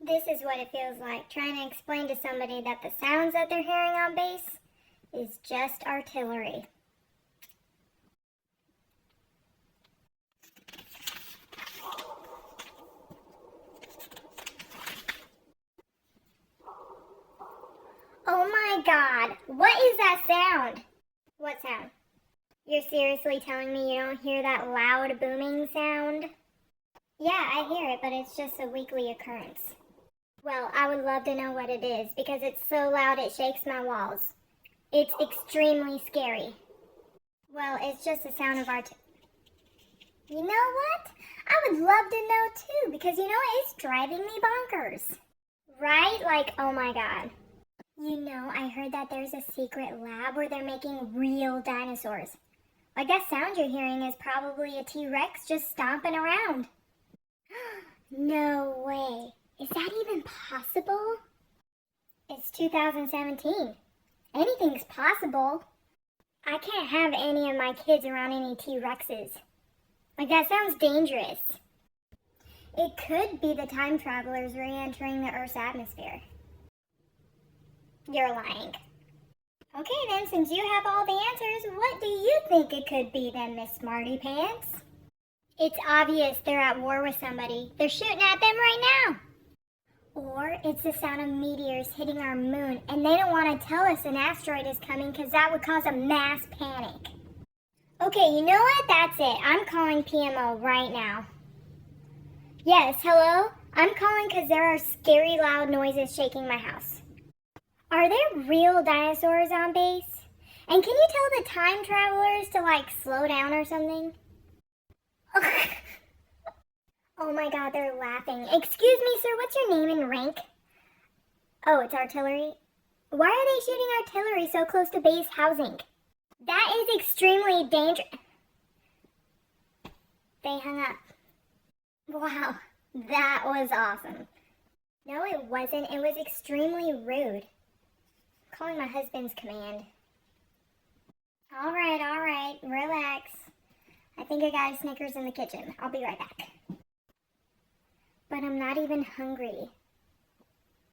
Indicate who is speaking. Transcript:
Speaker 1: This is what it feels like trying to explain to somebody that the sounds that they're hearing on bass is just artillery. Oh my god, what is that sound? What sound? You're seriously telling me you don't hear that loud booming sound? Yeah, I hear it, but it's just a weekly occurrence. Well, I would love to know what it is, because it's so loud it shakes my walls. It's extremely scary. Well, it's just the sound of You know what? I would love to know too, because it's driving me bonkers. Right? Like, oh my god. I heard that there's a secret lab where they're making real dinosaurs. Like, that sound you're hearing is probably a T-Rex just stomping around. No way. Is that even possible? It's 2017. Anything's possible. I can't have any of my kids around any T-Rexes. Like, that sounds dangerous. It could be the time travelers re-entering the Earth's atmosphere. You're lying. Okay then, since you have all the answers, what do you think it could be then, Miss Smarty Pants? It's obvious they're at war with somebody. They're shooting at them right now. Or it's the sound of meteors hitting our moon, and they don't want to tell us an asteroid is coming because that would cause a mass panic. Okay, you know what? That's it. I'm calling PMO right now. Yes, hello? I'm calling because there are scary loud noises shaking my house. Are there real dinosaurs on base? And can you tell the time travelers to, slow down or something? Oh my god, they're laughing. Excuse me, sir, what's your name and rank? Oh, it's artillery? Why are they shooting artillery so close to base housing? That is extremely dangerous. They hung up. Wow, that was awesome. No, it wasn't. It was extremely rude. Calling my husband's command. All right, relax. I think I got a Snickers in the kitchen. I'll be right back. But I'm not even hungry.